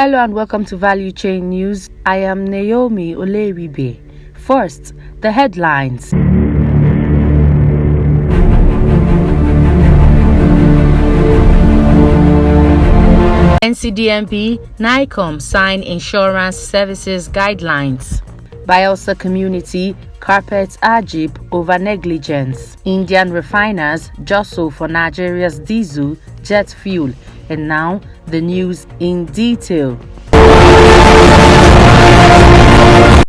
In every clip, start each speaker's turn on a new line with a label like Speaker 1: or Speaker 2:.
Speaker 1: Hello and welcome to Valuechain News. I am Naomi Oleribe. First, the headlines. NCDMB, NICOM sign insurance services guidelines. Bielsa community carpets Ajib over negligence. Indian refiners jostle for Nigeria's diesel jet fuel. And now the news in detail.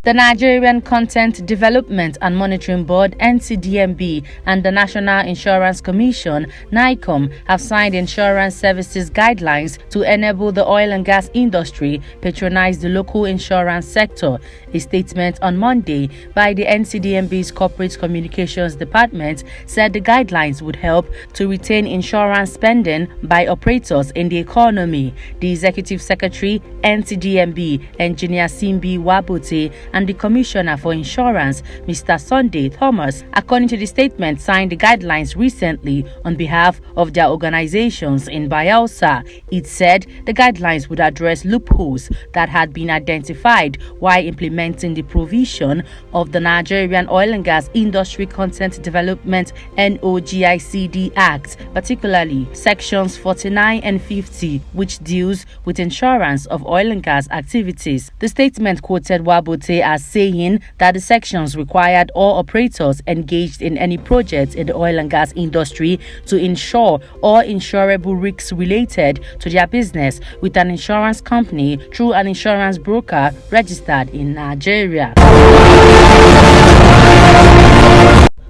Speaker 1: The Nigerian Content Development and Monitoring Board (NCDMB) and the National Insurance Commission (NICOM) have signed insurance services guidelines to enable the oil and gas industry patronize the local insurance sector. A statement on Monday by the NCDMB's Corporate Communications Department said the guidelines would help to retain insurance spending by operators in the economy. The Executive Secretary, NCDMB, Engineer Simbi Wabote, and the Commissioner for Insurance, Mr. Sunday Thomas, according to the statement, signed the guidelines recently on behalf of their organizations in Bielsa. It said the guidelines would address loopholes that had been identified while implementing the provision of the Nigerian Oil and Gas Industry Content Development (NOGICD) Act, particularly sections 49 and 50, which deals with insurance of oil and gas activities. The statement quoted Wabote as saying that the sections required all operators engaged in any project in the oil and gas industry to insure all insurable risks related to their business with an insurance company through an insurance broker registered in Nigeria.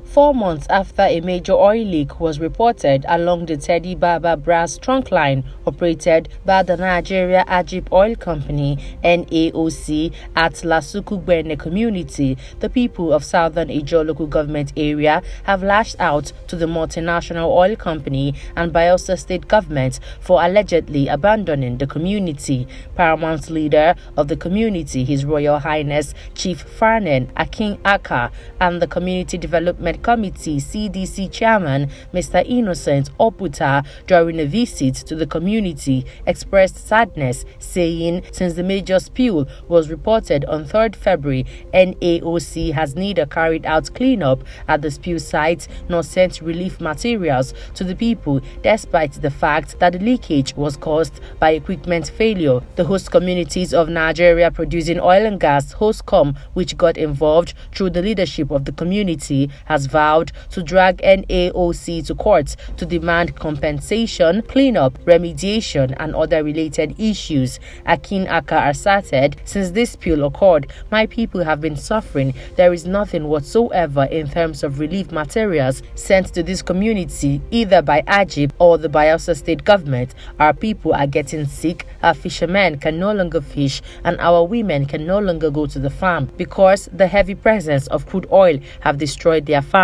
Speaker 1: 4 months after a major oil leak was reported along the Teddy Baba Brass trunk line operated by the Nigeria Ajib Oil Company (NAOC) at Lasukugbene community, the people of Southern Ijaw local government area have lashed out to the multinational oil company and Bielsa state government for allegedly abandoning the community. Paramount leader of the community, His Royal Highness Chief Farnen Akin Aka, and the Community Development Committee (CDC) Chairman Mr. Innocent Oputa, during a visit to the community, expressed sadness, saying since the major spill was reported on 3rd February, NAOC has neither carried out cleanup at the spill site nor sent relief materials to the people, despite the fact that the leakage was caused by equipment failure. The host communities of Nigeria producing oil and gas, HOSCOM, which got involved through the leadership of the community, has vowed to drag NAOC to court to demand compensation, cleanup, remediation, and other related issues. Akin Aka asserted, since this spill occurred, my people have been suffering. There is nothing whatsoever in terms of relief materials sent to this community, either by Ajib or the Bielsa state government. Our people are getting sick, our fishermen can no longer fish, and our women can no longer go to the farm because the heavy presence of crude oil have destroyed their farms.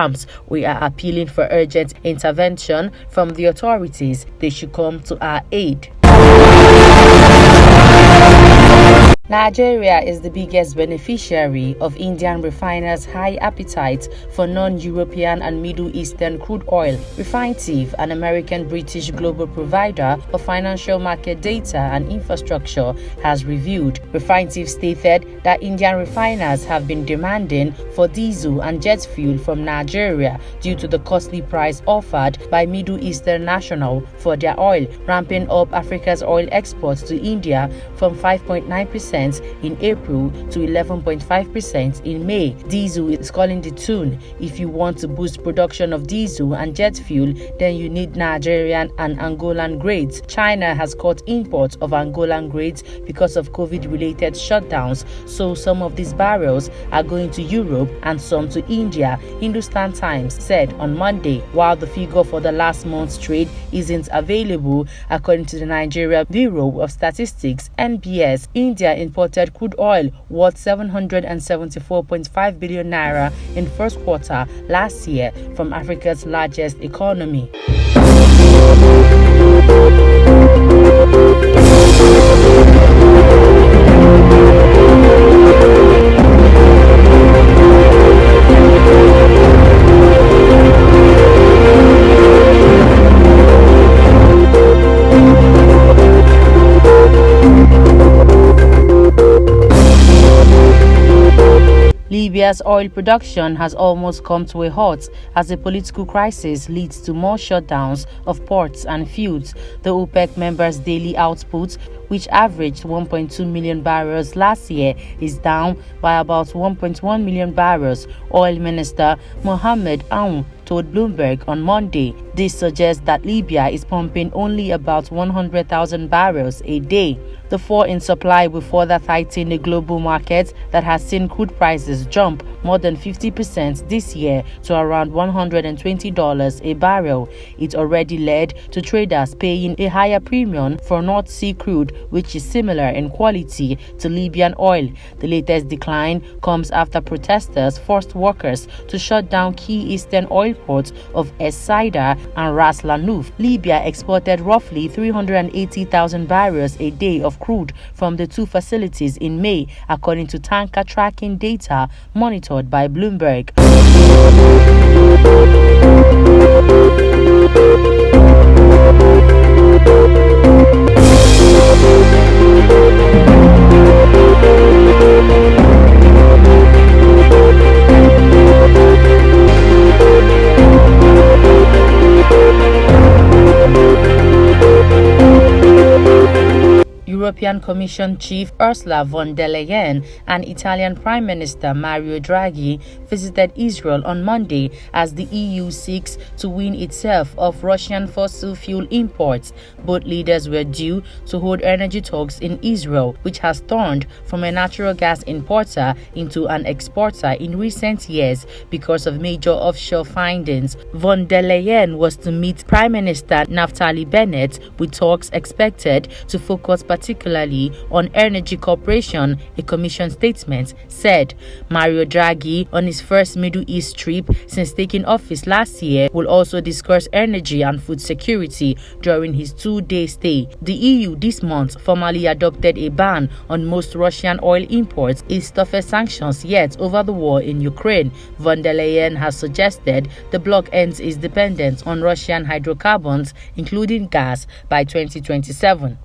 Speaker 1: We are appealing for urgent intervention from the authorities. They should come to our aid. Nigeria is the biggest beneficiary of Indian refiners' high appetite for non-European and Middle Eastern crude oil. Refinitiv, an American-British global provider of financial market data and infrastructure, has reviewed. Refinitiv stated that Indian refiners have been demanding for diesel and jet fuel from Nigeria due to the costly price offered by Middle Eastern nationals for their oil, ramping up Africa's oil exports to India from 5.9% in April to 11.5% in May. Diesel is calling the tune. If you want to boost production of diesel and jet fuel, then you need Nigerian and Angolan grades. China has cut imports of Angolan grades because of COVID-related shutdowns, so some of these barrels are going to Europe and some to India, Hindustan Times said on Monday. While the figure for the last month's trade isn't available, according to the Nigeria Bureau of Statistics (NBS), India imported crude oil worth 774.5 billion naira in first quarter last year from Africa's largest economy. Libya's oil production has almost come to a halt as the political crisis leads to more shutdowns of ports and fields. The OPEC members' daily output, which averaged 1.2 million barrels last year, is down by about 1.1 million barrels, Oil Minister Mohammed Aoun told Bloomberg on Monday. This suggests that Libya is pumping only about 100,000 barrels a day. The fall in supply will further tighten the global market that has seen crude prices jump more than 50% this year to around $120 a barrel. It already led to traders paying a higher premium for North Sea crude, which is similar in quality to Libyan oil. The latest decline comes after protesters forced workers to shut down key eastern oil ports of Es Saida and Ras Lanouf. Libya exported roughly 380,000 barrels a day of crude from the two facilities in May, according to tanker tracking data monitored by Bloomberg. European Commission Chief Ursula von der Leyen and Italian Prime Minister Mario Draghi visited Israel on Monday as the EU seeks to wean itself off Russian fossil fuel imports. Both leaders were due to hold energy talks in Israel, which has turned from a natural gas importer into an exporter in recent years because of major offshore findings. Von der Leyen was to meet Prime Minister Naftali Bennett, with talks expected to focus particularly on energy cooperation, a commission statement said. Mario Draghi, on his first Middle East trip since taking office last year, will also discuss energy and food security during his two-day stay. The EU this month formally adopted a ban on most Russian oil imports, its toughest sanctions yet over the war in Ukraine. Von der Leyen has suggested the bloc ends its dependence on Russian hydrocarbons, including gas, by 2027.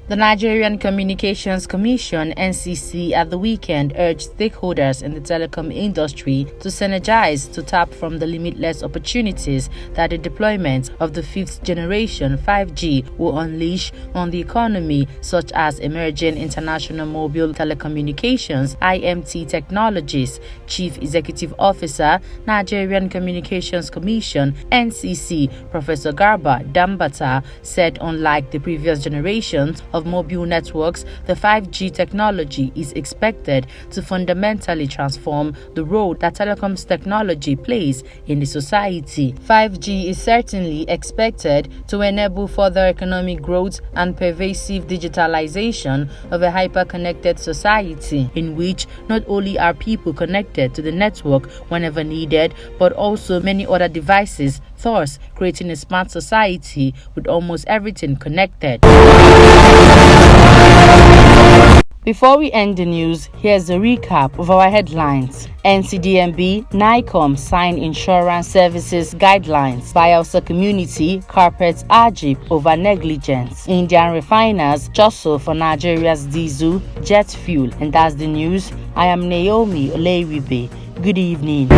Speaker 1: The Nigerian Communications Commission (NCC) at the weekend urged stakeholders in the telecom industry to synergize to tap from the limitless opportunities that the deployment of the fifth generation 5G will unleash on the economy, such as emerging international mobile telecommunications (IMT) technologies. Chief Executive Officer, Nigerian Communications Commission (NCC), Professor Garba Dambata, said unlike the previous generations of mobile networks, the 5G technology is expected to fundamentally transform the role that telecoms technology plays in the society. 5G is certainly expected to enable further economic growth and pervasive digitalization of a hyper-connected society, in which not only are people connected to the network whenever needed, but also many other devices, thus creating a smart society with almost everything connected. Before we end the news, here's a recap of our headlines. NCDMB, NICOM sign insurance services guidelines. Bayelsa community carpets Ajib over negligence. Indian refiners jostle for Nigeria's diesel jet fuel. And that's the news. I am Naomi Oleribe. Good evening.